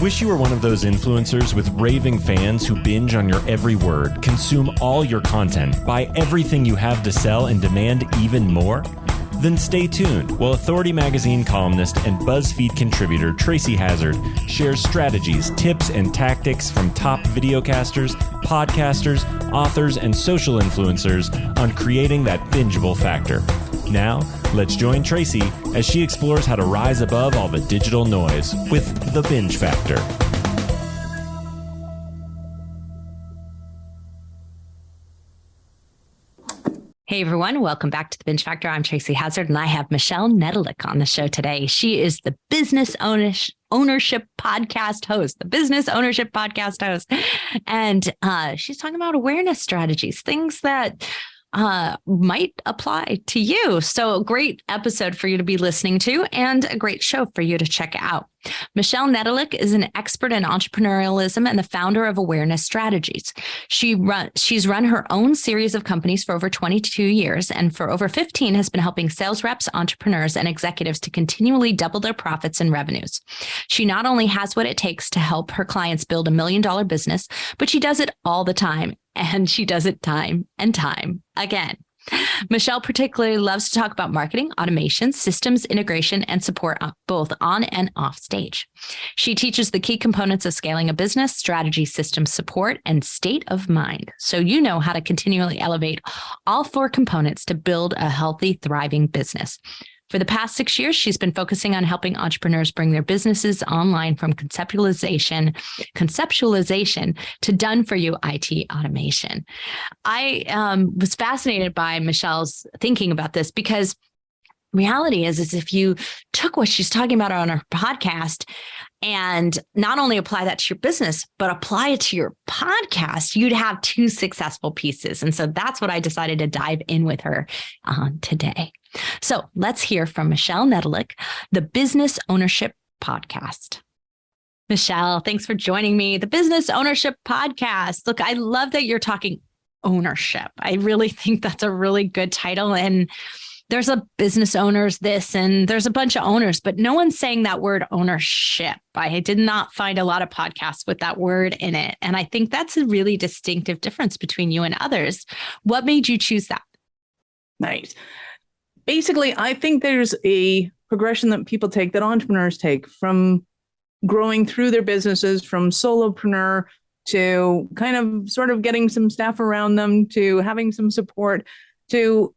Wish you were one of those influencers with raving fans who binge on your every word, consume all your content, buy everything you have to sell, and demand even more? Then stay tuned while Authority Magazine columnist and BuzzFeed contributor Tracy Hazzard shares strategies, tips, and tactics from top videocasters, podcasters, authors, and social influencers on creating that bingeable factor. Now, let's join Tracy as she explores how to rise above all the digital noise with the Binge Factor. Hey everyone, welcome back to the Binge Factor. I'm Tracy Hazzard and I have Michelle Nedelec on the show today. She is the Business Ownership Podcast host, And she's talking about awareness strategies, things that might apply to you. So a great episode for you to be listening to and a great show for you to check out. Michelle Nedelec is an expert in entrepreneurialism and the founder of Awareness Strategies. She's run her own series of companies for over 22 years and for over 15 has been helping sales reps, entrepreneurs, and executives to continually double their profits and revenues. She not only has what it takes to help her clients build $1 million business, but she does it all the time. And she does it time and time again. Michelle particularly loves to talk about marketing, automation, systems, integration, and support both on and off stage. She teaches the key components of scaling a business, strategy, systems, support, and state of mind. So you know how to continually elevate all four components to build a healthy, thriving business. For the past 6 years, she's been focusing on helping entrepreneurs bring their businesses online from conceptualization to done-for-you IT automation. I was fascinated by Michelle's thinking about this because reality is if you took what she's talking about on her podcast and not only apply that to your business, but apply it to your podcast, you'd have two successful pieces. And so that's what I decided to dive in with her on today. So let's hear from Michelle Nedelec, the Business Ownership Podcast. Michelle, thanks for joining me. The Business Ownership Podcast. Look, I love that you're talking ownership. I really think that's a really good title. And there's a business owners this, and there's a bunch of owners, but no one's saying that word ownership. I did not find a lot of podcasts with that word in it. And I think that's a really distinctive difference between you and others. What made you choose that? Nice. Basically, I think there's a progression that people take, that entrepreneurs take, from growing through their businesses, from solopreneur to kind of sort of getting some staff around them, to having some support, to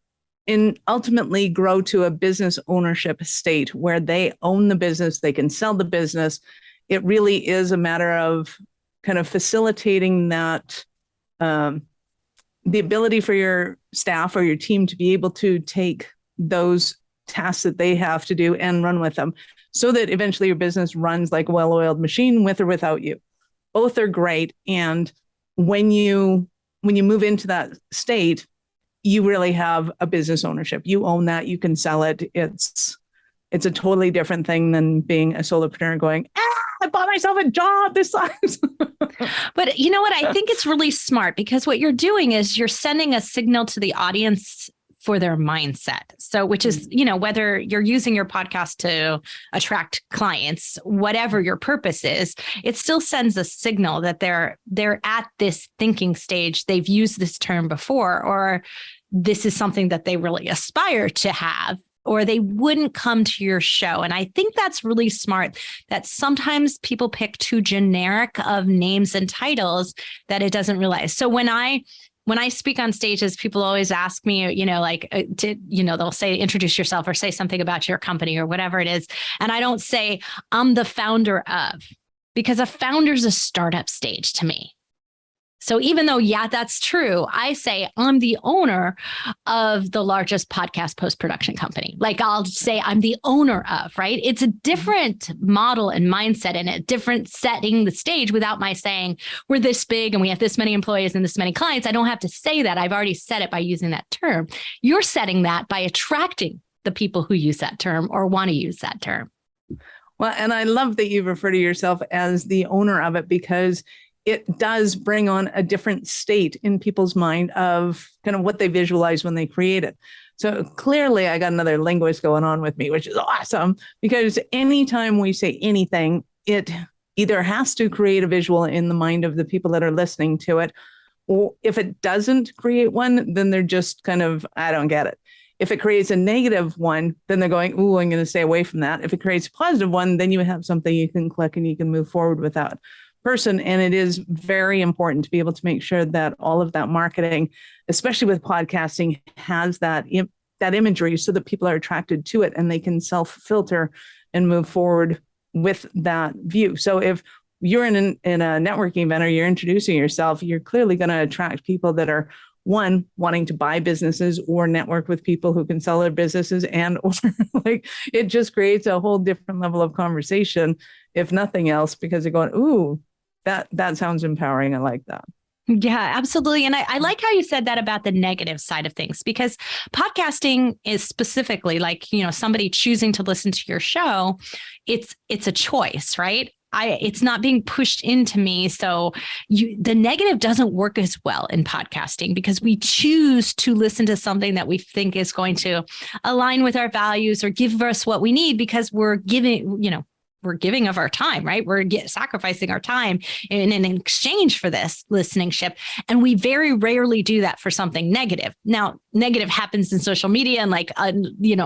ultimately grow to a business ownership state where they own the business, they can sell the business. It really is a matter of kind of facilitating that, the ability for your staff or your team to be able to take those tasks that they have to do and run with them so that eventually your business runs like a well-oiled machine with or without you. Both are great. And when you move into that state, you really have a business ownership. You own that. You can sell it. It's a totally different thing than being a solopreneur going, I bought myself a job. This sucks. But you know what? I think it's really smart because what you're doing is you're sending a signal to the audience for their mindset. So, which is, whether you're using your podcast to attract clients, whatever your purpose is, it still sends a signal that they're at this thinking stage. They've used this term before, or this is something that they really aspire to have, or they wouldn't come to your show. And I think that's really smart, that sometimes people pick too generic of names and titles that it doesn't realize. So when I speak on stages, people always ask me, they'll say, introduce yourself or say something about your company or whatever it is. And I don't say, I'm the founder of, because a founder's a startup stage to me. So even though, that's true, I say I'm the owner of the largest podcast post-production company. Like I'll say I'm the owner of, right? It's a different model and mindset and a different setting the stage without my saying we're this big and we have this many employees and this many clients. I don't have to say that. I've already said it by using that term. You're setting that by attracting the people who use that term or want to use that term. Well, and I love that you refer to yourself as the owner of it, because it does bring on a different state in people's mind of kind of what they visualize when they create it. So clearly I got another linguist going on with me, which is awesome, because anytime we say anything, it either has to create a visual in the mind of the people that are listening to it, or if it doesn't create one, then they're just kind of, I don't get it. If it creates a negative one, then they're going, ooh, I'm going to stay away from that. If it creates a positive one, then you have something you can click and you can move forward with that person. And it is very important to be able to make sure that all of that marketing, especially with podcasting, has that imagery so that people are attracted to it and they can self-filter and move forward with that view. So if you're in a networking event or you're introducing yourself, you're clearly going to attract people that are, one, wanting to buy businesses or network with people who can sell their businesses, and or like it just creates a whole different level of conversation, if nothing else, because they're going, ooh, that sounds empowering. I like that. Yeah, absolutely. And I like how you said that about the negative side of things, because podcasting is specifically like, you know, somebody choosing to listen to your show. It's a choice, right? It's not being pushed into me. So the negative doesn't work as well in podcasting because we choose to listen to something that we think is going to align with our values or give us what we need because we're giving of our time, right? We're sacrificing our time in exchange for this listenership. And we very rarely do that for something negative. Now, negative happens in social media and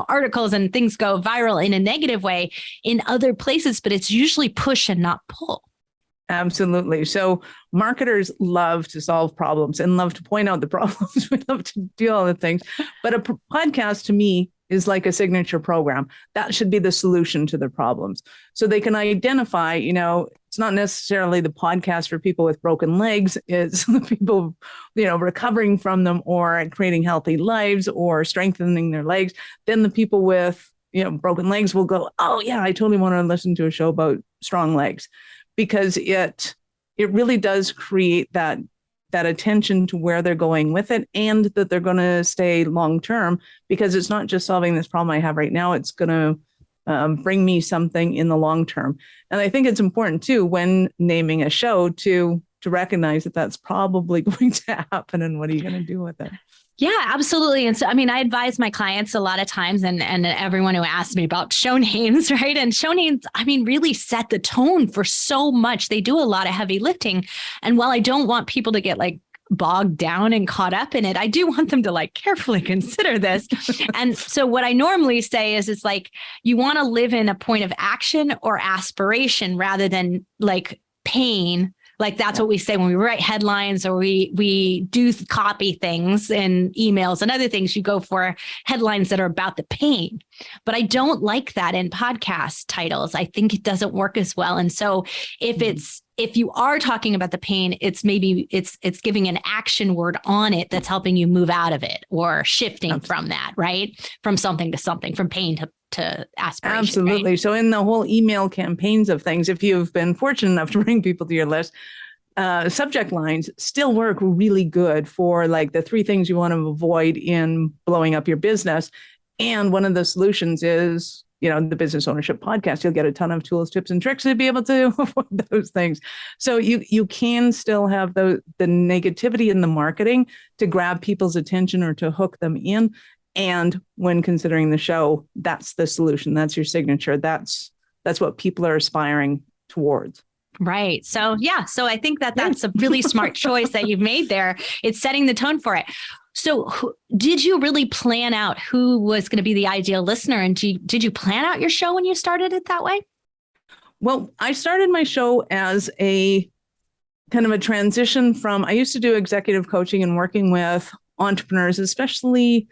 articles and things go viral in a negative way in other places, but it's usually push and not pull. Absolutely. So marketers love to solve problems and love to point out the problems. We love to do all the things. But a podcast to me is like a signature program. That should be the solution to their problems. So they can identify, it's not necessarily the podcast for people with broken legs. It's the people, recovering from them or creating healthy lives or strengthening their legs. Then the people with, broken legs will go, oh yeah, I totally want to listen to a show about strong legs, because it really does create that attention to where they're going with it and that they're going to stay long term, because it's not just solving this problem I have right now. It's going to bring me something in the long term. And I think it's important too, when naming a show, to recognize that that's probably going to happen and what are you going to do with it? Yeah, absolutely. And so, I advise my clients a lot of times and everyone who asks me about show names, right? And show names, really set the tone for so much. They do a lot of heavy lifting. And while I don't want people to get bogged down and caught up in it, I do want them to carefully consider this. And so what I normally say is it's you want to live in a point of action or aspiration rather than pain. That's what we say when we write headlines or we do copy things in emails and other things. You go for headlines that are about the pain. But I don't like that in podcast titles. I think it doesn't work as well. And so if you are talking about the pain, it's giving an action word on it that's helping you move out of it or shifting from that, right? From something to something, from pain to aspiration. Absolutely. Right? So in the whole email campaigns of things, if you've been fortunate enough to bring people to your list, subject lines still work really good for the 3 things you want to avoid in blowing up your business. And one of the solutions is, the Business Ownership Podcast. You'll get a ton of tools, tips, and tricks to be able to avoid those things. So you can still have the negativity in the marketing to grab people's attention or to hook them in. And when considering the show, that's the solution. That's your signature. That's what people are aspiring towards. Right. So, yeah. So I think that's a really smart choice that you've made there. It's setting the tone for it. So did you really plan out who was going to be the ideal listener? And did you plan out your show when you started it that way? Well, I started my show as a kind of a transition from, I used to do executive coaching and working with entrepreneurs, especially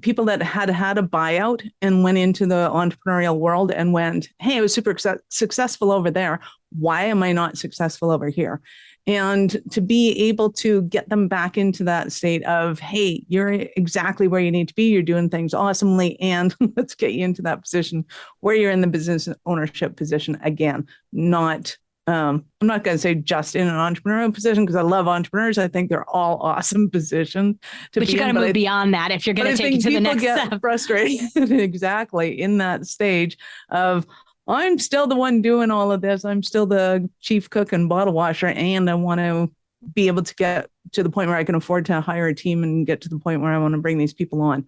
people that had a buyout and went into the entrepreneurial world and went, hey, I was super successful over there. Why am I not successful over here? And to be able to get them back into that state of, hey, you're exactly where you need to be. You're doing things awesomely. And let's get you into that position where you're in the business ownership position again, I'm not going to say just in an entrepreneurial position because I love entrepreneurs. I think they're all awesome positions to be in. But you got to move beyond that if you're going to take it to the next step. People get frustrated exactly in that stage of, I'm still the one doing all of this. I'm still the chief cook and bottle washer, and I want to be able to get to the point where I can afford to hire a team and get to the point where I want to bring these people on.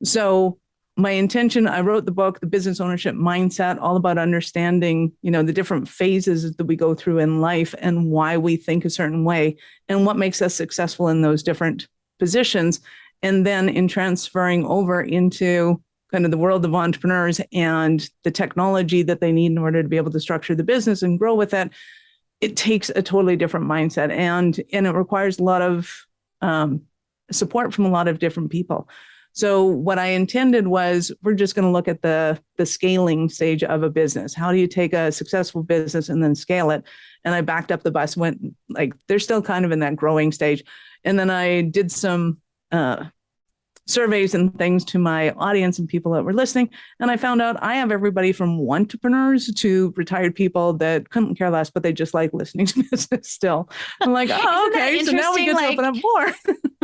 So my intention, I wrote the book, The Business Ownership Mindset, all about understanding, the different phases that we go through in life and why we think a certain way and what makes us successful in those different positions. And then in transferring over into kind of the world of entrepreneurs and the technology that they need in order to be able to structure the business and grow with it, it takes a totally different mindset. And it requires a lot of support from a lot of different people. So what I intended was, we're just going to look at the scaling stage of a business. How do you take a successful business and then scale it? And I backed up the bus, went like, they're still kind of in that growing stage. And then I did some surveys and things to my audience and people that were listening. And I found out I have everybody from entrepreneurs to retired people that couldn't care less, but they just like listening to business still. I'm like, oh, okay. So now we get to open up more.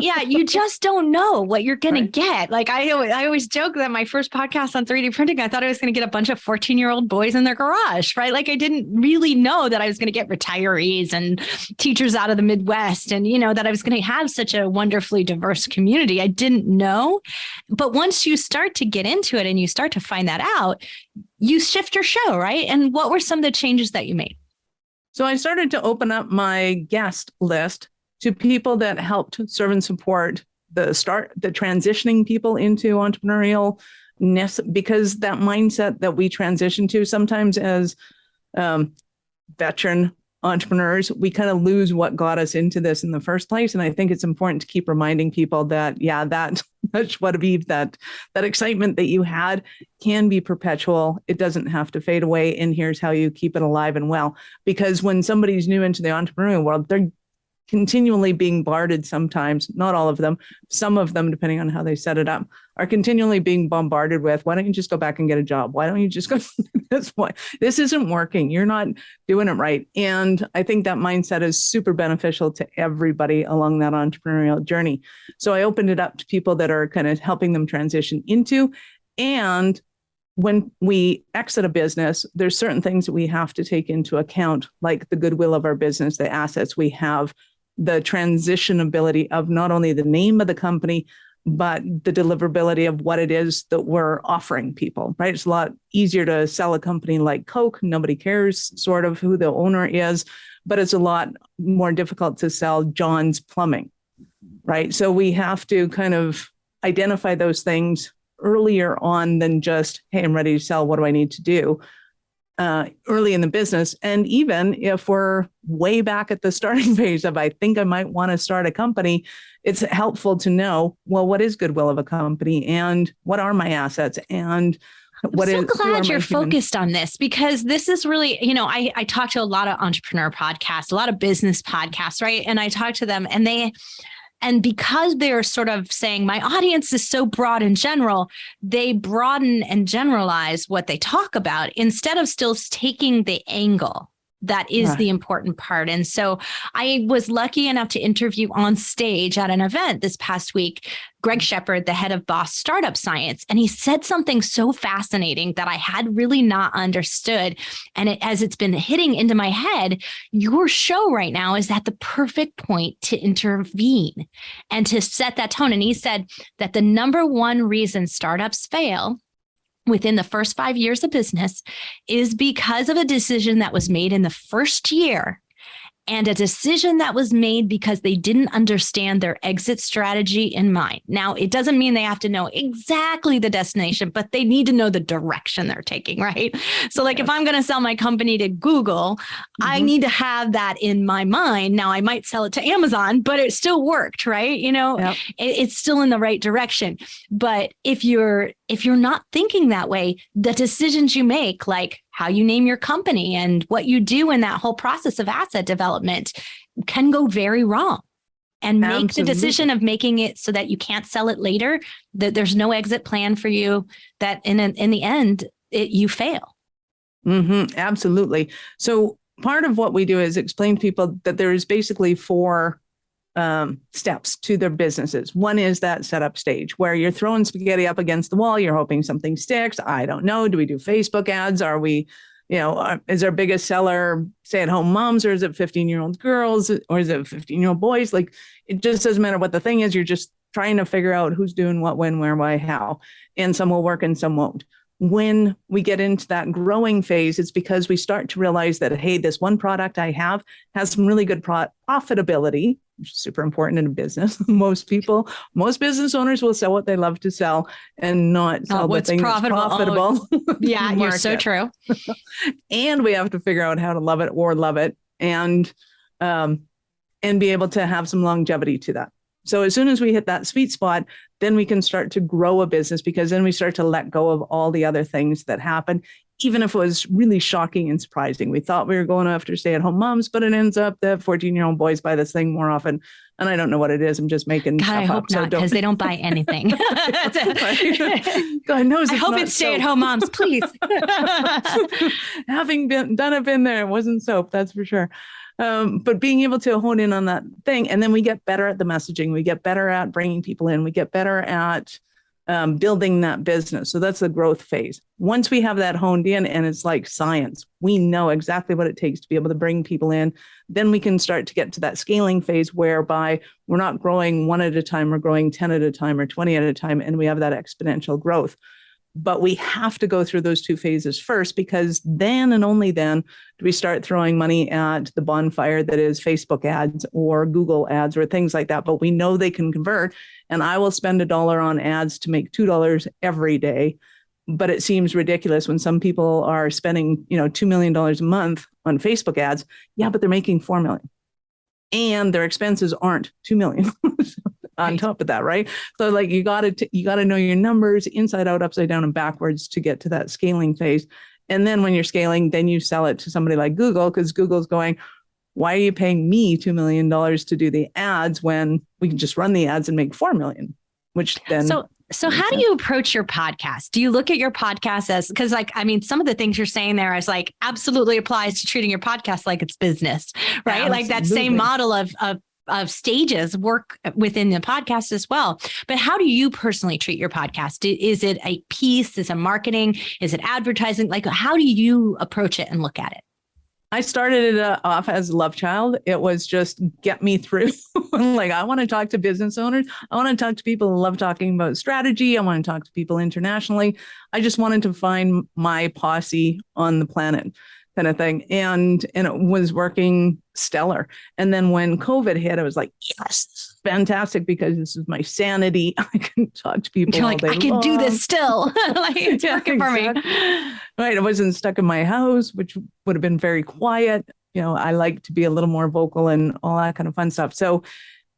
Yeah, you just don't know what you're going to get. Like I always joke that my first podcast on 3D printing, I thought I was going to get a bunch of 14-year-old boys in their garage, right? Like I didn't really know that I was going to get retirees and teachers out of the Midwest and, that I was going to have such a wonderfully diverse community. I didn't know. But once you start to get into it and you start to find that out, you shift your show, right? And what were some of the changes that you made? So I started to open up my guest list to people that helped serve and support the transitioning people into entrepreneurialness, because that mindset that we transition to sometimes as veteran entrepreneurs, we kind of lose what got us into this in the first place. And I think it's important to keep reminding people that, that excitement that you had can be perpetual. It doesn't have to fade away. And here's how you keep it alive and well. Because when somebody's new into the entrepreneurial world, they're continually being bombarded sometimes, not all of them, some of them, depending on how they set it up, are continually being bombarded with, why don't you just go back and get a job? Why don't you just go this way? This isn't working. You're not doing it right. And I think that mindset is super beneficial to everybody along that entrepreneurial journey. So I opened it up to people that are kind of helping them transition into. And when we exit a business, there's certain things that we have to take into account, like the goodwill of our business, the assets we have, the transitionability of not only the name of the company, but the deliverability of what it is that we're offering people, right? It's a lot easier to sell a company like Coke. Nobody cares sort of who the owner is, but it's a lot more difficult to sell John's Plumbing, right? So we have to kind of identify those things earlier on than just, hey, I'm ready to sell. What do I need to do? Early in the business. And even if we're way back at the starting phase of, I think I might want to start a company, it's helpful to know, well, what is goodwill of a company and what are my assets and what is. I'm so glad you're focused on this, because this is really, I talk to a lot of entrepreneur podcasts, a lot of business podcasts, right? And I talk to them and because they're sort of saying my audience is so broad in general, they broaden and generalize what they talk about instead of still taking the angle that is the important part. And so I was lucky enough to interview on stage at an event this past week, Greg Shepard, the head of Boss Startup Science. And he said something so fascinating that I had really not understood. And as it's been hitting into my head, your show right now is at the perfect point to intervene and to set that tone. And he said that the number one reason startups fail within the first 5 years of business is because of a decision that was made in the first year, and a decision that was made because they didn't understand their exit strategy in mind. Now, it doesn't mean they have to know exactly the destination, but they need to know the direction they're taking, right? So like if I'm going to sell my company to Google, I need to have that in my mind. Now I might sell it to Amazon, but it still worked, right? It's still in the right direction. But if you're not thinking that way, the decisions you make, like how you name your company and what you do in that whole process of asset development, can go very wrong and make the decision of making it so that you can't sell it later, that there's no exit plan for you, that in the end, you fail. Absolutely. So part of what we do is explain to people that there is basically 4 steps to their businesses. One is that setup stage where you're throwing spaghetti up against the wall. You're hoping something sticks. I don't know. Do we do Facebook ads? Are we, is our biggest seller stay-at-home moms, or is it 15-year-old girls, or is it 15-year-old boys? Like, it just doesn't matter what the thing is. You're just trying to figure out who's doing what, when, where, why, how. And some will work and some won't. When we get into that growing phase, it's because we start to realize that, hey, this one product I have has some really good profitability, which is super important in a business. Most business owners will sell what they love to sell and not sell the thing that's profitable. Yeah, you're so true. And we have to figure out how to love it and be able to have some longevity to that. So as soon as we hit that sweet spot, then we can start to grow a business, because then we start to let go of all the other things that happen, even if it was really shocking and surprising. We thought we were going after stay-at-home moms, but it ends up that 14-year-old boys buy this thing more often. And I don't know what it is. I'm just making stuff up. I hope not, because they don't buy anything. God knows. I hope it's stay-at-home moms, please. Having been there, it wasn't soap, that's for sure. But being able to hone in on that thing, and then we get better at the messaging, we get better at bringing people in, we get better at building that business. So that's the growth phase. Once we have that honed in, and it's like science, we know exactly what it takes to be able to bring people in, then we can start to get to that scaling phase, whereby we're not growing one at a time, we're growing 10 at a time or 20 at a time, and we have that exponential growth. But we have to go through those two phases first, because then and only then do we start throwing money at the bonfire that is Facebook ads or Google ads or things like that. But we know they can convert, and I will spend $1 on ads to make $2 every day. But it seems ridiculous when some people are spending, $2 million a month on Facebook ads. Yeah, but they're making $4 million. And their expenses aren't $2 million. On top of that, right? So like you got to know your numbers inside out, upside down, and backwards to get to that scaling phase. And then when you're scaling, then you sell it to somebody like Google, because Google's going, why are you paying me $2 million to do the ads when we can just run the ads and make $4 million? Which then So how do you approach your podcast? Do you look at your podcast as, because some of the things you're saying there is like absolutely applies to treating your podcast like it's business, right? Absolutely. Like that same model of stages work within the podcast as well. But how do you personally treat your podcast? Is it a piece? Is it marketing? Is it advertising? Like, how do you approach it and look at it? I started it off as a love child. It was just get me through. Like, I want to talk to business owners. I want to talk to people who love talking about strategy. I want to talk to people internationally. I just wanted to find my posse on the planet, kind of thing. And it was working stellar. And then when COVID hit, I was like, yes, this is fantastic, because this is my sanity. I can talk to people. You're like, I can do this still. Like, it's working for me. Right. I wasn't stuck in my house, which would have been very quiet. I like to be a little more vocal and all that kind of fun stuff. So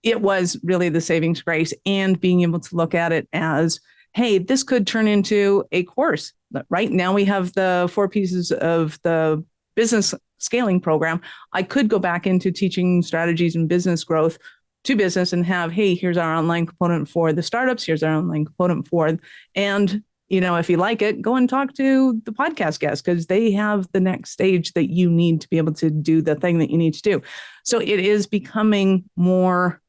it was really the savings grace, and being able to look at it as, hey, this could turn into a course. Right now we have the 4 pieces of the business scaling program. I could go back into teaching strategies and business growth to business and have, hey, here's our online component for the startups. Here's our online component for, and if you like it, go and talk to the podcast guests, because they have the next stage that you need to be able to do the thing that you need to do. So it is becoming more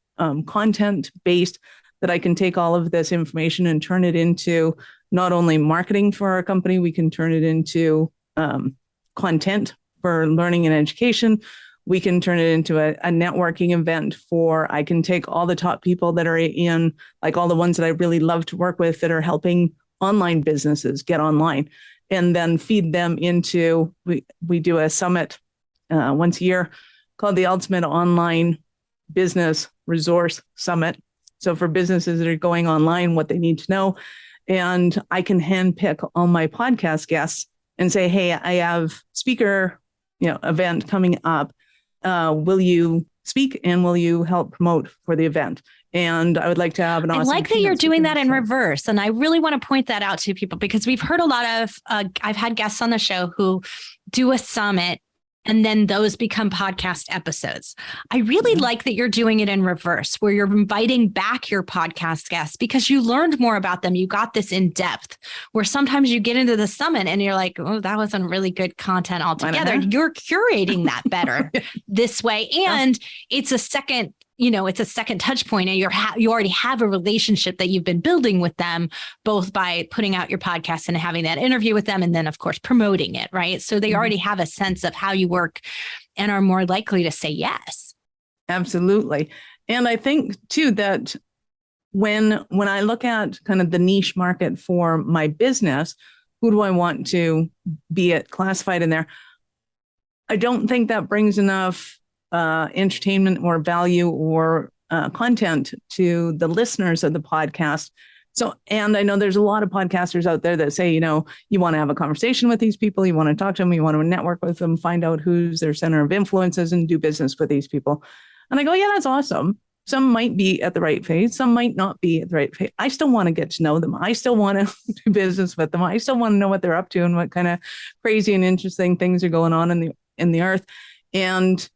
content based, that I can take all of this information and turn it into not only marketing for our company, we can turn it into content for learning and education. We can turn it into a networking event I can take all the top people that are in, like all the ones that I really love to work with that are helping online businesses get online, and then feed them into, we do a summit once a year called the Ultimate Online Business Resource Summit. So for businesses that are going online, what they need to know. And I can handpick all my podcast guests and say, hey, I have speaker, event coming up. Will you speak, and will you help promote for the event? And I would like to have an awesome. I like that you're doing that in reverse. And I really want to point that out to people, because we've heard a lot of, I've had guests on the show who do a summit, and then those become podcast episodes. I really like that you're doing it in reverse, where you're inviting back your podcast guests because you learned more about them. You got this in depth, where sometimes you get into the summit and you're like, oh, that wasn't really good content altogether. You're curating that better this way. And it's a second, it's a second touch point, and you already have a relationship that you've been building with them, both by putting out your podcast and having that interview with them, and then of course promoting it, right? So they already have a sense of how you work and are more likely to say yes. Absolutely. And I think too that when I look at kind of the niche market for my business, who do I want to be classified in there? I don't think that brings enough entertainment or value or content to the listeners of the podcast. So, and I know there's a lot of podcasters out there that say, you want to have a conversation with these people, you want to talk to them, you want to network with them, find out who's their center of influences and do business with these people. And I go, yeah, that's awesome. Some might be at the right phase. Some might not be at the right phase. I still want to get to know them. I still want to do business with them. I still want to know what they're up to and what kind of crazy and interesting things are going on in the earth. And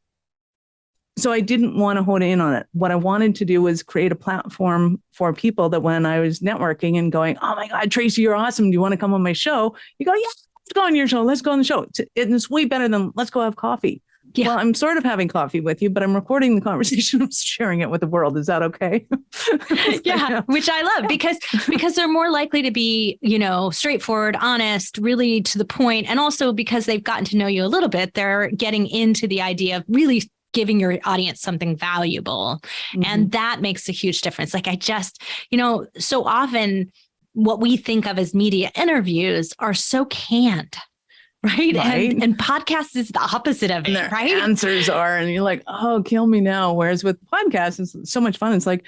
so I didn't want to hone in on it. What I wanted to do was create a platform for people that when I was networking and going, oh my God, Tracy, you're awesome. Do you want to come on my show? You go, yeah, let's go on your show. Let's go on the show. It's way better than let's go have coffee. Yeah. Well, I'm sort of having coffee with you, but I'm recording the conversation. I'm sharing it with the world. Is that okay? Yeah, which I love because they're more likely to be, straightforward, honest, really to the point. And also because they've gotten to know you a little bit, they're getting into the idea of really giving your audience something valuable. Mm-hmm. And that makes a huge difference. Like I just, so often what we think of as media interviews are so canned. Right. And podcasts is the opposite of it, right? Answers are, and you're like, oh, kill me now. Whereas with podcasts, it's so much fun. It's like,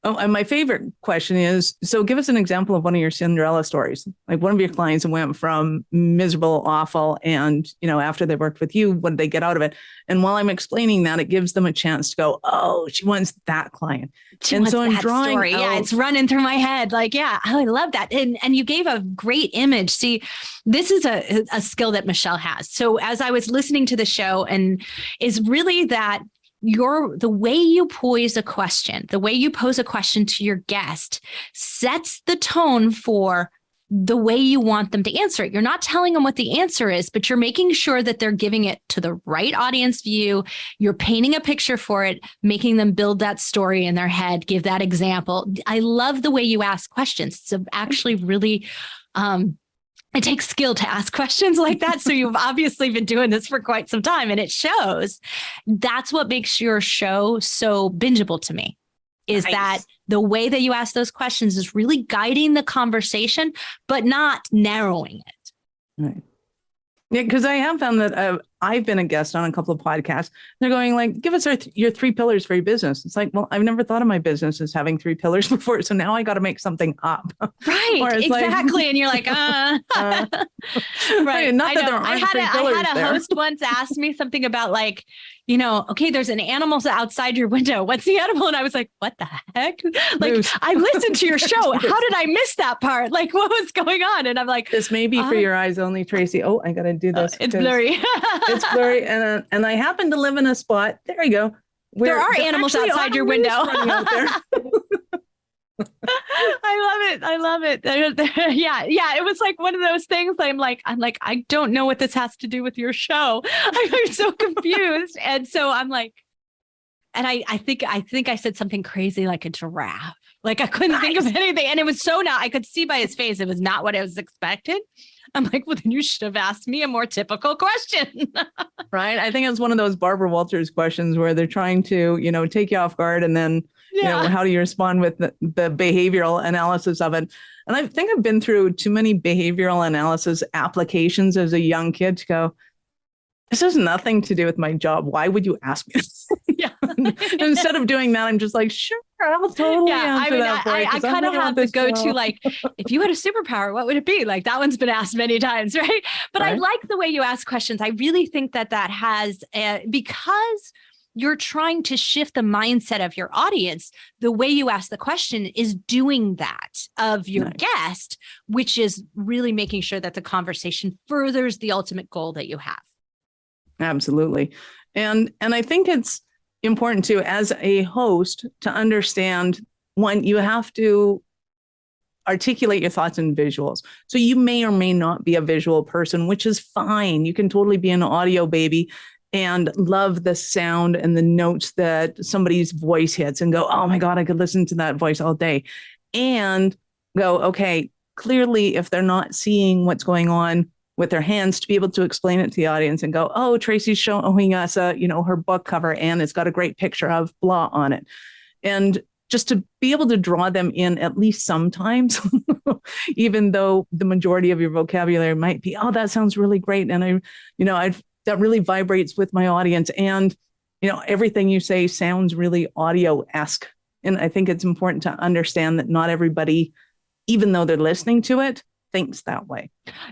oh, and my favorite question is, so give us an example of one of your Cinderella stories. Like one of your clients went from miserable, awful, and, after they worked with you, what did they get out of it? And while I'm explaining that, it gives them a chance to go, oh, she wants that client. I'm drawing story. Yeah, it's running through my head. Like, yeah, I love that. And you gave a great image. See, this is a skill that Michelle has. So as I was listening to the show, and is really that the way you pose a question to your guest sets the tone for the way you want them to answer it. You're not telling them what the answer is, but you're making sure that they're giving it to the right audience view. You're painting a picture for it, making them build that story in their head, give that example. I love the way you ask questions. It's actually really, it takes skill to ask questions like that. So you've obviously been doing this for quite some time and it shows. That's what makes your show so bingeable to me, is that the way that you ask those questions is really guiding the conversation, but not narrowing it. Right. Yeah, because I have found that I've been a guest on a couple of podcasts. They're going like, give us your 3 pillars for your business. It's like, well, I've never thought of my business as having 3 pillars before. So now I got to make something up. Right. Exactly. And you're like, right. Not that there aren't I had a host once ask me something about like, okay, there's an animal outside your window. What's the animal? And I was like, what the heck? Like, Moose. I listened to your show. How did I miss that part? Like, what was going on? And I'm like, this may be for your eyes only, Tracy. Oh, I got to do this. It's blurry. It's blurry. And I happen to live in a spot. There you go. There are animals outside your window. I love it. Yeah. It was like one of those things. I'm like, I don't know what this has to do with your show. I'm so confused. And so I'm like, and I think I said something crazy like a giraffe. Like I couldn't think of anything. And it was I could see by his face, it was not what I was expected. I'm like, well, then you should have asked me a more typical question. Right. I think it's one of those Barbara Walters questions where they're trying to, take you off guard. And then, how do you respond with the behavioral analysis of it? And I think I've been through too many behavioral analysis applications as a young kid to go, this has nothing to do with my job. Why would you ask me? Yeah. Instead of doing that, I'm just like, sure, I'll totally answer that for you. I kind of have the go-to, like, if you had a superpower, what would it be? Like that one's been asked many times, right? But I like the way you ask questions. I really think that has, because you're trying to shift the mindset of your audience, the way you ask the question is doing that of your guest, which is really making sure that the conversation furthers the ultimate goal that you have. Absolutely. And I think it's important too, as a host, to understand, one, you have to articulate your thoughts in visuals. So you may or may not be a visual person, which is fine. You can totally be an audio baby and love the sound and the notes that somebody's voice hits and go, oh my God, I could listen to that voice all day. And go, okay, clearly if they're not seeing what's going on with their hands, to be able to explain it to the audience and go, oh, Tracy's showing us her book cover and it's got a great picture of blah on it. And just to be able to draw them in at least sometimes, even though the majority of your vocabulary might be, oh, that sounds really great. And that really vibrates with my audience. And, everything you say sounds really audio-esque. And I think it's important to understand that not everybody, even though they're listening to it, thinks that way.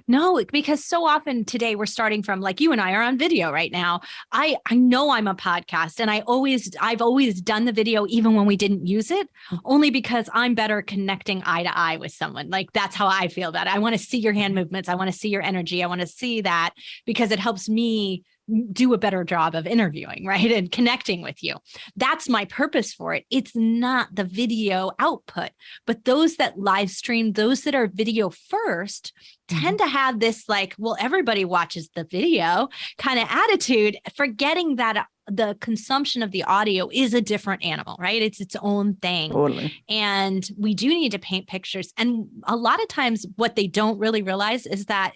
No, because so often today we're starting from, like, you and I are on video right now. I know I'm a podcast, and I've always done the video even when we didn't use it, only because I'm better connecting eye to eye with someone. Like, that's how I feel about it. I want to see your hand movements. I want to see your energy. I want to see that, because it helps me do a better job of interviewing, right? And connecting with you. That's my purpose for it. It's not the video output, but those that live stream, those that are video first, tend to have this, like, well, everybody watches the video kind of attitude, forgetting that the consumption of the audio is a different animal, right? It's its own thing. Totally. And we do need to paint pictures. And a lot of times what they don't really realize is that,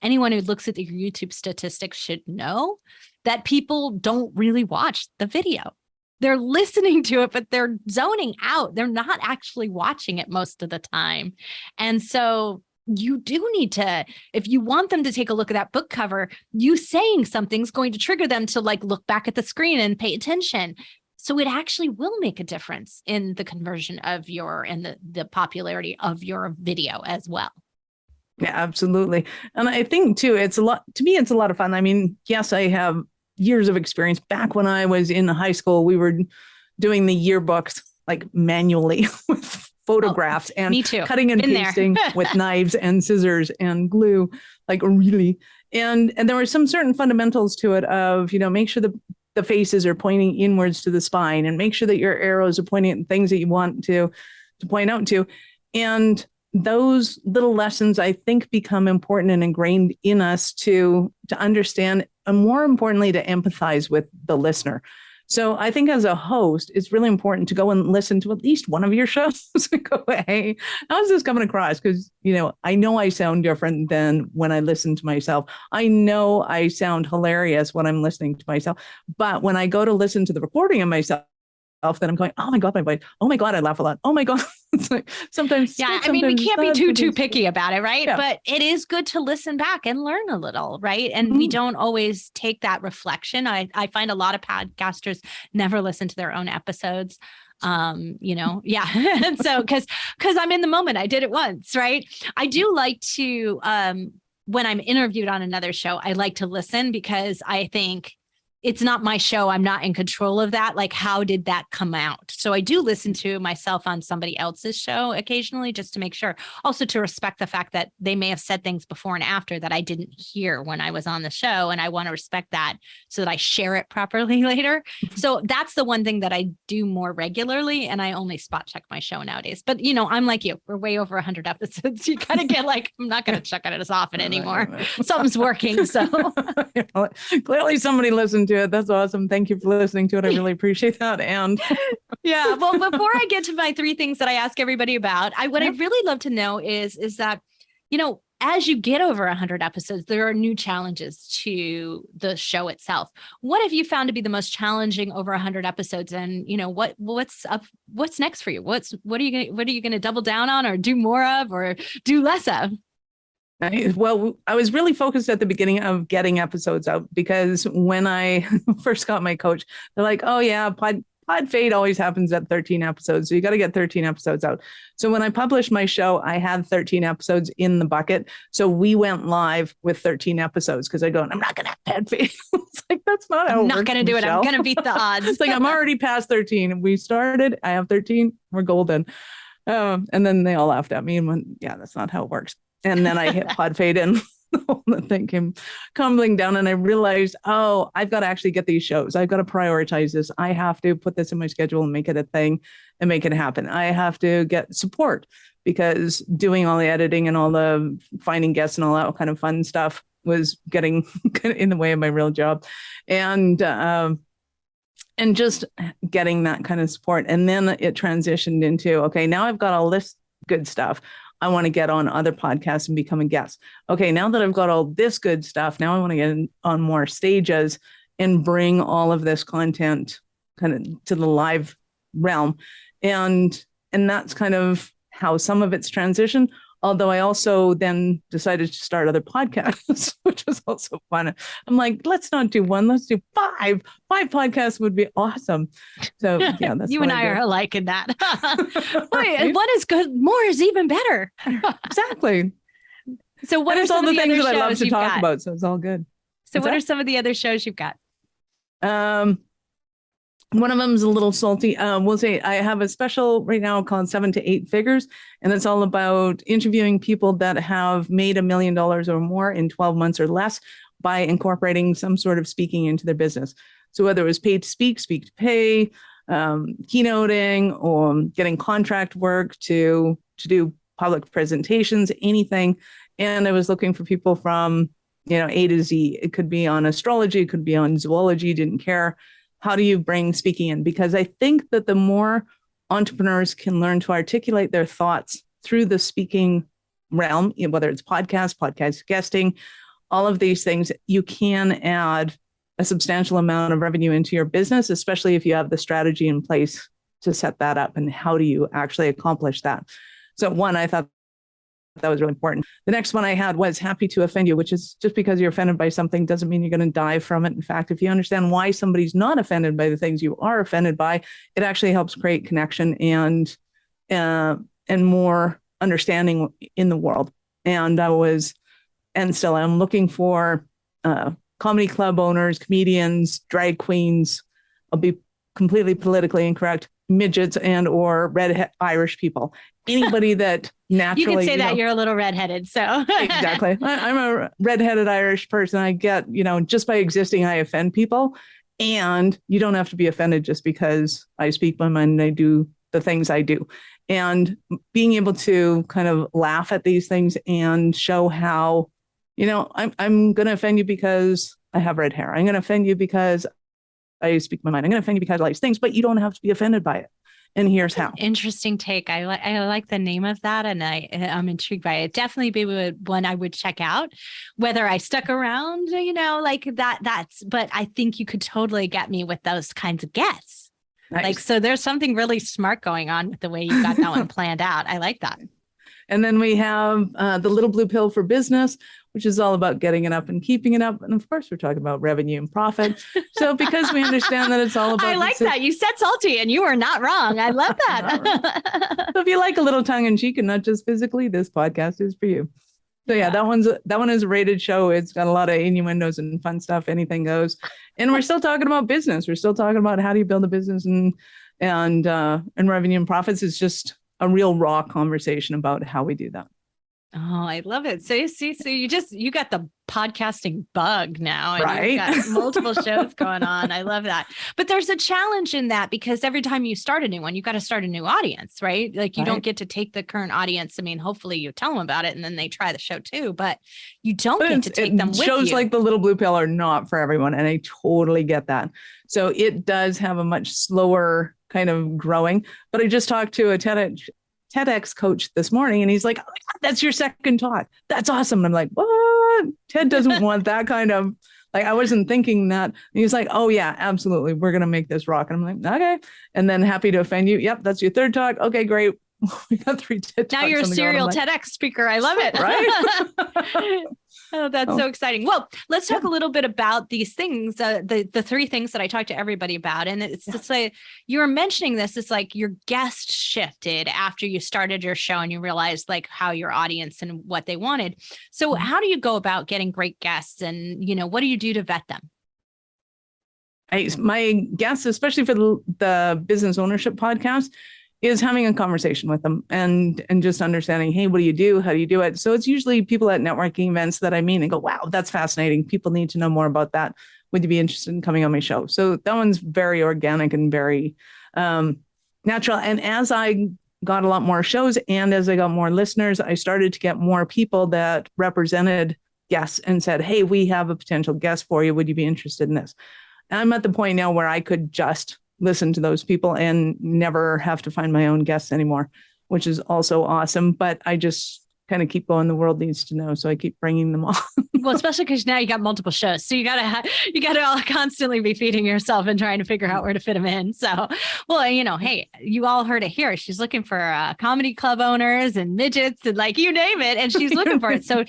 anyone who looks at the YouTube statistics should know that people don't really watch the video. They're listening to it, but they're zoning out. They're not actually watching it most of the time. And so you do need to, if you want them to take a look at that book cover, you saying something's going to trigger them to, like, look back at the screen and pay attention. So it actually will make a difference in the conversion of the popularity of your video as well. Yeah, absolutely. And I think too, it's a lot of fun. I mean, yes, I have years of experience. Back when I was in high school, we were doing the yearbooks like manually with photographs and me too. Cutting and pasting with knives and scissors and glue, like, really. And there were some certain fundamentals to it of, make sure the faces are pointing inwards to the spine, and make sure that your arrows are pointing at things that you want to point out to. And those little lessons, I think, become important and ingrained in us to understand, and more importantly, to empathize with the listener. So I think as a host, it's really important to go and listen to at least one of your shows and go, hey, how's this coming across? Because, I know I sound different than when I listen to myself. I know I sound hilarious when I'm listening to myself. But when I go to listen to the recording of myself, then I'm going, oh my God, my voice. Oh my God, I laugh a lot. Oh my God. It's like sometimes. Yeah. We can't be too picky about it, right? Yeah. But it is good to listen back and learn a little, right? And we don't always take that reflection. I find a lot of podcasters never listen to their own episodes. Yeah. And so, cause I'm in the moment, I did it once, right? I do like to, when I'm interviewed on another show, I like to listen, because I think it's not my show. I'm not in control of that. Like, how did that come out? So I do listen to myself on somebody else's show occasionally, just to make sure. Also to respect the fact that they may have said things before and after that I didn't hear when I was on the show. And I want to respect that so that I share it properly later. So that's the one thing that I do more regularly. And I only spot check my show nowadays. But, I'm like you. We're way over 100 episodes. You kind of get like, I'm not going to check it as often anymore. Something's working. So clearly somebody listened to it. That's awesome. Thank you for listening to it. I really appreciate that. And yeah, well, before I get to my 3 things that I ask everybody about, what I'd really love to know is that, as you get over 100 episodes, there are new challenges to the show itself. What have you found to be the most challenging over 100 episodes? And, what's next for you? What are you going to double down on, or do more of, or do less of? Well, I was really focused at the beginning of getting episodes out, because when I first got my coach, they're like, oh yeah, pod fade always happens at 13 episodes. So you got to get 13 episodes out. So when I published my show, I had 13 episodes in the bucket. So we went live with 13 episodes, because I go, I'm not going to have pod fade. It's like, that's not how I'm not going to do it. I'm going to beat the odds. It's like, I'm already past 13. We started, I have 13, we're golden. And then they all laughed at me and went, yeah, that's not how it works. And then I hit pod fade, and the thing came tumbling down, and I realized, oh, I've got to actually get these shows. I've got to prioritize this. I have to put this in my schedule and make it a thing and make it happen. I have to get support, because doing all the editing and all the finding guests and all that kind of fun stuff was getting in the way of my real job. And just getting that kind of support. And then it transitioned into, okay, now I've got all this good stuff. I want to get on other podcasts and become a guest. Okay, now that I've got all this good stuff, now I want to get on more stages and bring all of this content kind of to the live realm. And that's kind of how some of it's transitioned. Although I also then decided to start other podcasts, which was also fun. I'm like, let's not do one, let's do five. 5 podcasts would be awesome. So yeah, that's you and I are alike in that. Wait, what is good? More is even better. Exactly. So what are some all of the the things other that I love shows to you've talk got? about? So it's all good. So what are some of the other shows you've got? One of them is a little salty. We'll say I have a special right now called 7 to 8 Figures, and it's all about interviewing people that have made $1 million or more in 12 months or less by incorporating some sort of speaking into their business. So whether it was paid to speak, speak to pay, keynoting, or getting contract work to do public presentations, anything. And I was looking for people from, A to Z. It could be on astrology, it could be on zoology, didn't care. How do you bring speaking in? Because I think that the more entrepreneurs can learn to articulate their thoughts through the speaking realm, whether it's podcast guesting, all of these things, you can add a substantial amount of revenue into your business, especially if you have the strategy in place to set that up. And how do you actually accomplish that? So one, I thought that was really important. The next one I had was happy to offend you, which is just because you're offended by something doesn't mean you're going to die from it. In fact, if you understand why somebody's not offended by the things you are offended by, it actually helps create connection and more understanding in the world. And still I'm looking for comedy club owners, comedians, drag queens. I'll be completely politically incorrect, midgets and or red Irish people. Anybody that naturally you can say that you're a little redheaded. So exactly. I'm a redheaded Irish person. I get, just by existing, I offend people. And you don't have to be offended just because I speak my mind and I do the things I do. And being able to kind of laugh at these things and show how, I'm going to offend you because I have red hair. I'm going to offend you because I speak my mind. I'm going to offend you because I like things, but you don't have to be offended by it. And here's how. Interesting take. I like the name of that, and I'm intrigued by it. Definitely be one I would check out. Whether I stuck around, like that. But I think you could totally get me with those kinds of guests. Nice. So there's something really smart going on with the way you got that one planned out. I like that. And then we have the Little Blue Pill for Business, which is all about getting it up and keeping it up. And of course, we're talking about revenue and profit. So because we understand that it's all about... I like that. You said salty and you were not wrong. I love that. So if you like a little tongue in cheek and not just physically, this podcast is for you. So yeah, that one is a rated show. It's got a lot of innuendos and fun stuff. Anything goes. And we're still talking about business. We're still talking about how do you build a business and revenue and profits. It's just a real raw conversation about how we do that. Oh, I love it. So you got the podcasting bug now, and right? You've got multiple shows going on. I love that. But there's a challenge in that because every time you start a new one, you got to start a new audience, right? Like you don't get to take the current audience. I mean, hopefully you tell them about it and then they try the show too, but you don't get to take them with you. Shows like the Little Blue Pill are not for everyone. And I totally get that. So it does have a much slower kind of growing, but I just talked to a TEDx coach this morning and he's like, oh, that's your second talk. That's awesome. And I'm like, what? Ted doesn't want that kind of, like, I wasn't thinking that. And he's like, oh yeah, absolutely. We're going to make this rock. And I'm like, okay. And then happy to offend you. Yep. That's your third talk. Okay, great. We got 3 TED now talks you're a serial like, TEDx speaker. I love it. Right? Oh, that's so exciting. Well, let's talk a little bit about these things, the 3 things that I talk to everybody about. And it's just like, you were mentioning this, it's like your guest shifted after you started your show and you realized like how your audience and what they wanted. So how do you go about getting great guests and, what do you do to vet them? My guests, especially for the business ownership podcast, is having a conversation with them and just understanding, hey, what do you do? How do you do it? So it's usually people at networking events that I meet and go, wow, that's fascinating. People need to know more about that. Would you be interested in coming on my show? So that one's very organic and very natural. And as I got a lot more shows and as I got more listeners, I started to get more people that represented guests and said, hey, we have a potential guest for you. Would you be interested in this? And I'm at the point now where I could just listen to those people and never have to find my own guests anymore, which is also awesome. But I just kind of keep going. The world needs to know. So I keep bringing them on. Well, especially because now you got multiple shows. So you gotta all constantly be feeding yourself and trying to figure out where to fit them in. So, well, hey, you all heard it here. She's looking for comedy club owners and midgets and like you name it. And she's looking for it. So,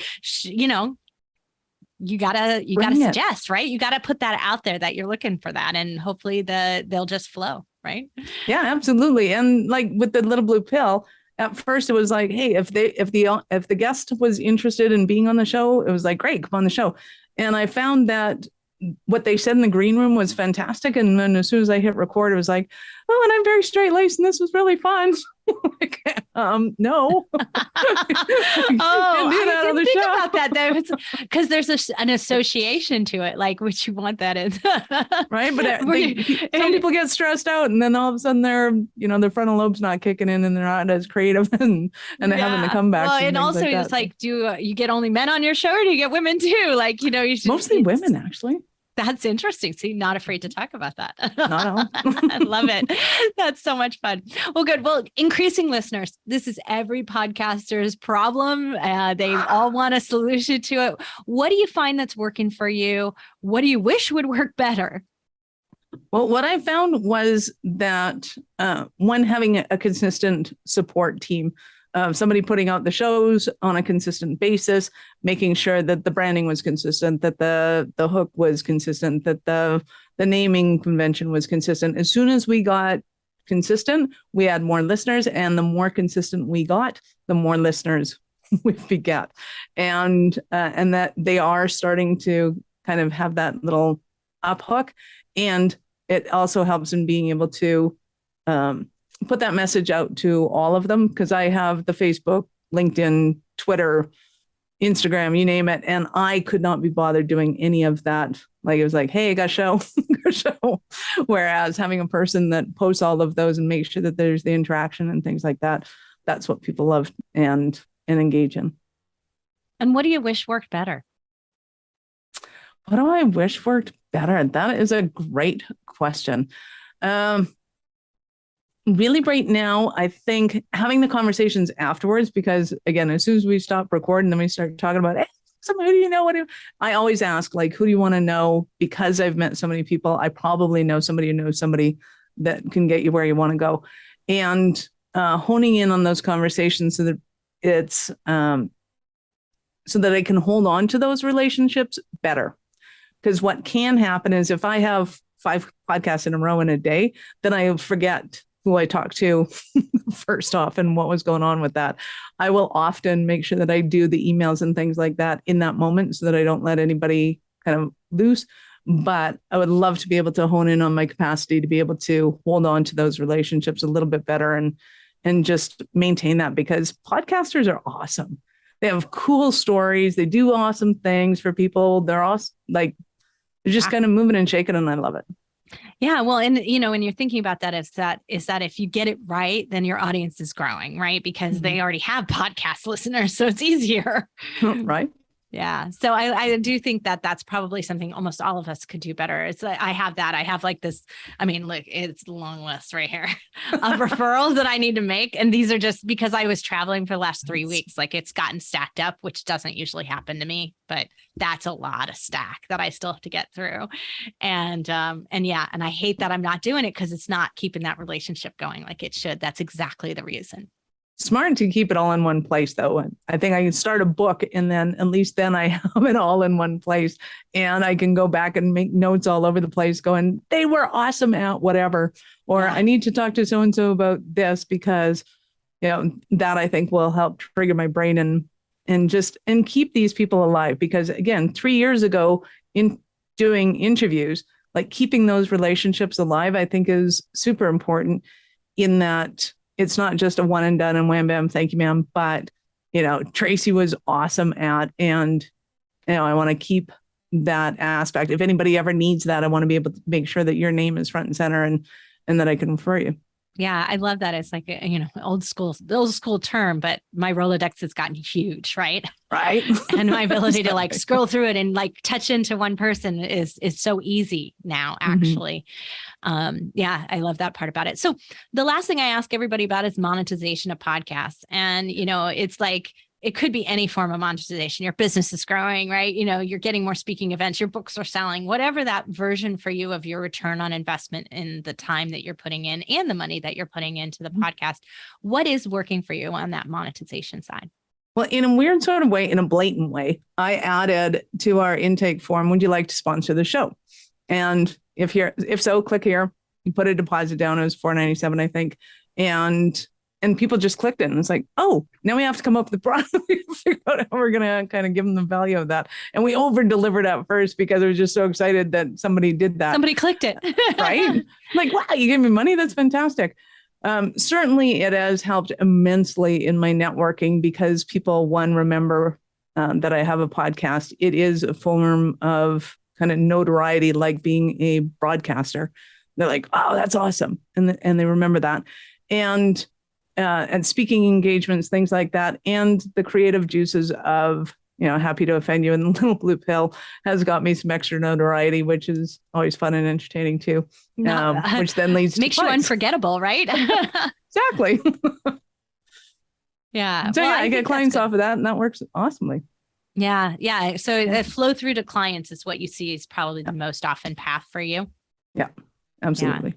you gotta suggest, right? You gotta put that out there that you're looking for that, and hopefully they'll just flow, right? Yeah, absolutely. And like with the little blue pill, at first it was like, hey, if the guest was interested in being on the show, it was like, great, come on the show. And I found that what they said in the green room was fantastic. And then as soon as I hit record, it was like, oh, and I'm very straight laced and this was really fun. Like, no. Oh, I didn't think about that though, because there's an association to it. Like, would you want that in? Right, but some people get stressed out, and then all of a sudden their frontal lobe's not kicking in, and they're not as creative, and they're having to come back. Well, and also it's like, do you get only men on your show, or do you get women too? Like, you should mostly women actually. That's interesting. See, not afraid to talk about that. Not at all. I love it. That's so much fun. Well, good. Well, increasing listeners. This is every podcaster's problem. They all want a solution to it. What do you find that's working for you? What do you wish would work better? Well, what I found was that having a consistent support team. Somebody putting out the shows on a consistent basis, making sure that the branding was consistent, that the hook was consistent, that the naming convention was consistent. As soon as we got consistent, we had more listeners, and the more consistent we got, the more listeners we beget, and that they are starting to kind of have that little up hook, and it also helps in being able to put that message out to all of them, because I have the Facebook, LinkedIn, Twitter, Instagram, you name it. And I could not be bothered doing any of that. Like, it was like, hey, I got a show, got a show. Whereas having a person that posts all of those and makes sure that there's the interaction and things like that, that's what people love and engage in. And what do you wish worked better? What do I wish worked better? That is a great question. Really right now, I think having the conversations afterwards, because again, as soon as we stop recording, then we start talking about, hey, who do you know? I always ask, like, who do you want to know? Because I've met so many people, I probably know somebody who knows somebody that can get you where you want to go. And honing in on those conversations so that it's so that I can hold on to those relationships better. Because what can happen is if I have 5 podcasts in a row in a day, then I forget who I talked to first off and what was going on with that. I will often make sure that I do the emails and things like that in that moment so that I don't let anybody kind of loose. But I would love to be able to hone in on my capacity to be able to hold on to those relationships a little bit better and just maintain that, because podcasters are awesome. They have cool stories. They do awesome things for people. They're awesome. Like, they're just kind of moving and shaking, and I love it. Yeah. Well, and when you're thinking about that, is that if you get it right, then your audience is growing, right? Because they already have podcast listeners. So it's easier. Right. Yeah. So I do think that that's probably something almost all of us could do better. It's like, I have like this, I mean, look, it's a long list right here of referrals that I need to make. And these are just because I was traveling for the last 3 weeks, like it's gotten stacked up, which doesn't usually happen to me, but that's a lot of stack that I still have to get through. And yeah, and I hate that I'm not doing it because it's not keeping that relationship going like it should. That's exactly the reason. Smart to keep it all in one place, though. I think I can start a book, and then at least then I have it all in one place, and I can go back and make notes all over the place going, they were awesome at whatever, or I need to talk to so-and-so about this because, that I think will help trigger my brain and keep these people alive. Because again, 3 years ago in doing interviews, like keeping those relationships alive, I think is super important in that it's not just a one and done and wham, bam, thank you, ma'am. But, Tracy was awesome at, and, I want to keep that aspect. If anybody ever needs that, I want to be able to make sure that your name is front and center and that I can refer you. Yeah, I love that. It's like, the old school term, but my Rolodex has gotten huge, right? Right. And my ability to like scroll through it and like touch into one person is so easy now, actually. Yeah, I love that part about it. So the last thing I ask everybody about is monetization of podcasts. And, it's like, it could be any form of monetization. Your business is growing, right? You're getting more speaking events, your books are selling, whatever that version for you of your return on investment in the time that you're putting in and the money that you're putting into the podcast. What is working for you on that monetization side? Well, in a weird sort of way, in a blatant way, I added to our intake form, would you like to sponsor the show? And if so, click here. You put a deposit down. It was $4.97, I think. And people just clicked it. And it's like, oh, now we have to come up with the product. Figure out how we're going to kind of give them the value of that. And we over-delivered at first because I was just so excited that somebody did that. Somebody clicked it. Right? Like, wow, you gave me money? That's fantastic. Certainly, it has helped immensely in my networking because people, remember that I have a podcast. It is a form of kind of notoriety, like being a broadcaster. They're like, oh, that's awesome. And they remember that. And speaking engagements, things like that. And the creative juices of, happy to offend you. And the Little Blue Pill has got me some extra notoriety, which is always fun and entertaining too. Which then leads makes to you unforgettable, right? Exactly. Yeah. So I get clients off of that, and that works awesomely. Yeah. Yeah. So the flow through to clients is what you see is probably the most often path for you. Yeah, absolutely. Yeah.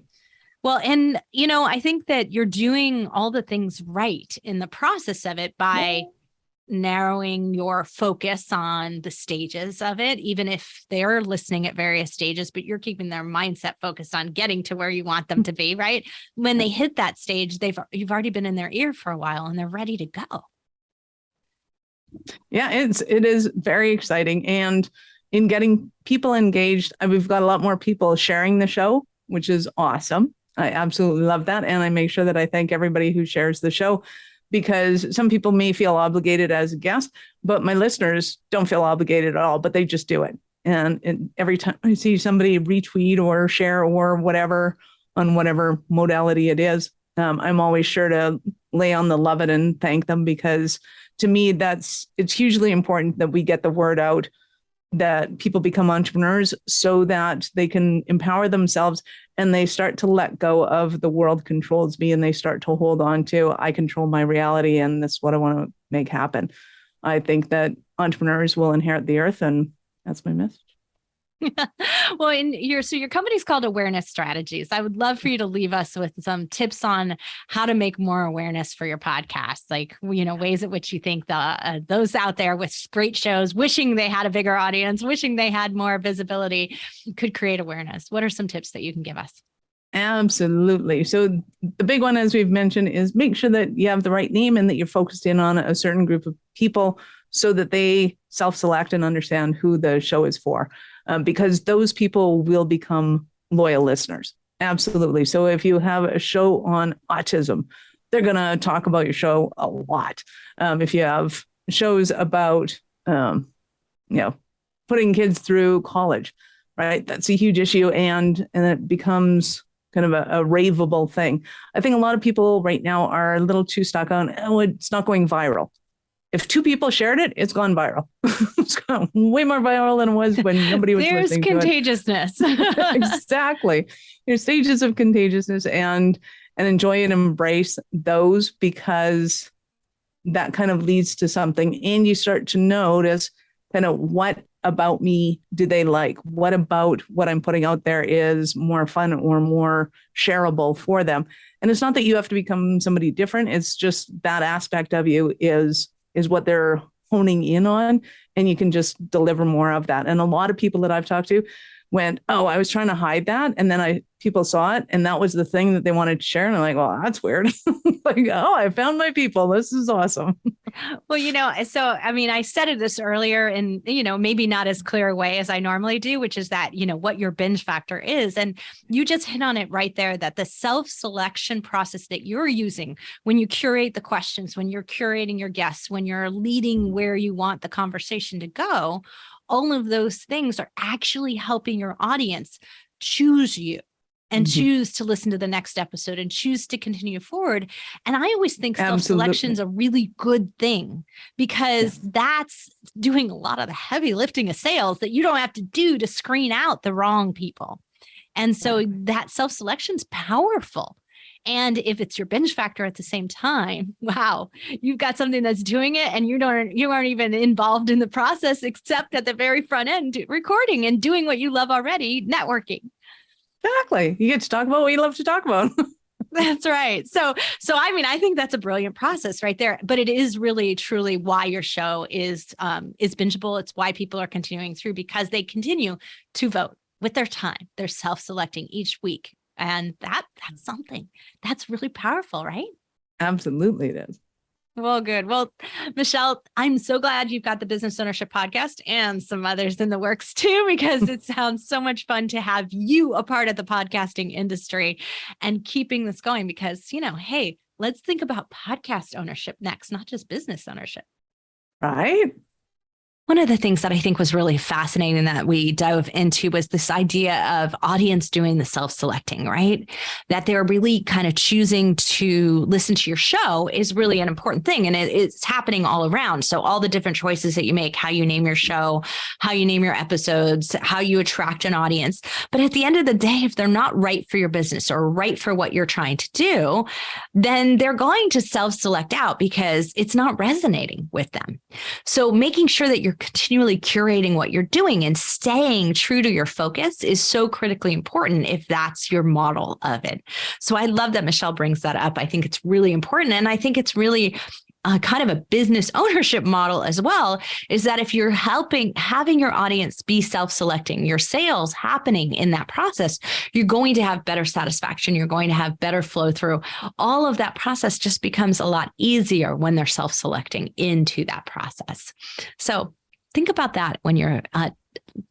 Well, and, I think that you're doing all the things right in the process of it by narrowing your focus on the stages of it, even if they're listening at various stages, but you're keeping their mindset focused on getting to where you want them to be, right? When they hit that stage, you've already been in their ear for a while and they're ready to go. Yeah, it is very exciting. And in getting people engaged, we've got a lot more people sharing the show, which is awesome. I absolutely love that. And I make sure that I thank everybody who shares the show, because some people may feel obligated as a guest, but my listeners don't feel obligated at all, but they just do it. And every time I see somebody retweet or share or whatever on whatever modality it is, I'm always sure to lay on the love it and thank them, because to me, it's hugely important that we get the word out, that people become entrepreneurs so that they can empower themselves and they start to let go of the world controls me, and they start to hold on to, I control my reality and that's what I want to make happen. I think that entrepreneurs will inherit the earth, and that's my message. Well, your company's called Awareness Strategies. I would love for you to leave us with some tips on how to make more awareness for your podcast, like, ways at which you think those out there with great shows, wishing they had a bigger audience, wishing they had more visibility, could create awareness. What are some tips that you can give us? Absolutely. So the big one, as we've mentioned, is make sure that you have the right name and that you're focused in on a certain group of people so that they self-select and understand who the show is for. Because those people will become loyal listeners. Absolutely. So if you have a show on autism, they're going to talk about your show a lot. If you have shows about, putting kids through college, right? That's a huge issue. And it becomes kind of a raveable thing. I think a lot of people right now are a little too stuck on, it's not going viral. If 2 people shared it, it's gone viral. It's gone way more viral than it was when nobody was listening to it. There's contagiousness. Exactly. There's stages of contagiousness, and enjoy and embrace those, because that kind of leads to something. And you start to notice kind of, what about me do they like? What about what I'm putting out there is more fun or more shareable for them? And it's not that you have to become somebody different. It's just that aspect of you is what they're honing in on, and you can just deliver more of that. And a lot of people that I've talked to went, oh, I was trying to hide that. And then people saw it, and that was the thing that they wanted to share. And I'm like, well, that's weird. Like, oh, I found my people. This is awesome. Well, I said this earlier in, maybe not as clear a way as I normally do, which is that, what your binge factor is. And you just hit on it right there, that the self-selection process that you're using when you curate the questions, when you're curating your guests, when you're leading where you want the conversation to go, all of those things are actually helping your audience choose you and choose to listen to the next episode and choose to continue forward. And I always think self-selection is a really good thing, because that's doing a lot of the heavy lifting of sales that you don't have to do to screen out the wrong people. And so that self-selection is powerful. And if it's your binge factor at the same time, wow, you've got something that's doing it and you aren't even involved in the process except at the very front end, recording and doing what you love already, networking. Exactly. You get to talk about what you love to talk about. That's right. So I mean, I think that's a brilliant process right there, but it is really truly why your show is bingeable. It's why people are continuing through, because they continue to vote with their time. They're self-selecting each week. And that's something that's really powerful, right? Absolutely it is. Well, good. Well, Michelle, I'm so glad you've got the Business Ownership Podcast and some others in the works too, because it sounds so much fun to have you a part of the podcasting industry and keeping this going because, hey, let's think about podcast ownership next, not just business ownership. Right. One of the things that I think was really fascinating that we dove into was this idea of audience doing the self-selecting, right? That they're really kind of choosing to listen to your show is really an important thing. And it's happening all around. So all the different choices that you make, how you name your show, how you name your episodes, how you attract an audience. But at the end of the day, if they're not right for your business or right for what you're trying to do, then they're going to self-select out because it's not resonating with them. So making sure that you're continually curating what you're doing and staying true to your focus is so critically important if that's your model of it. So I love that Michelle brings that up. I think it's really important. And I think it's really kind of a business ownership model as well, is that if you're having your audience be self-selecting, your sales happening in that process, you're going to have better satisfaction. You're going to have better flow through. All of that process just becomes a lot easier when they're self-selecting into that process. So think about that when you're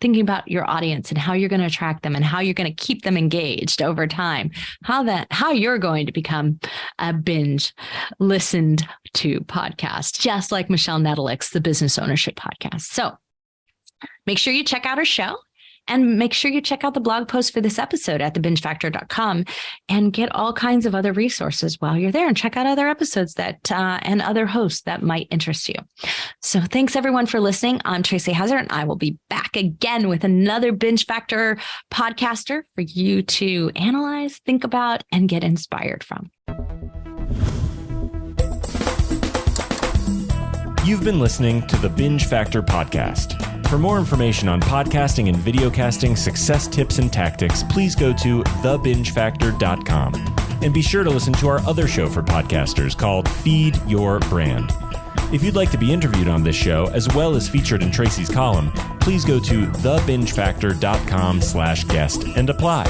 thinking about your audience and how you're going to attract them and how you're going to keep them engaged over time, how you're going to become a binge listened to podcast, just like Michelle Nedelec's The Business Ownership Podcast. So make sure you check out her show. And make sure you check out the blog post for this episode at thebingefactor.com and get all kinds of other resources while you're there, and check out other episodes that and other hosts that might interest you. So thanks everyone for listening. I'm Tracy Hazzard, and I will be back again with another Binge Factor podcaster for you to analyze, think about, and get inspired from. You've been listening to the Binge Factor podcast. For more information on podcasting and videocasting success tips and tactics, please go to thebingefactor.com. And be sure to listen to our other show for podcasters called Feed Your Brand. If you'd like to be interviewed on this show, as well as featured in Tracy's column, please go to thebingefactor.com/guest and apply.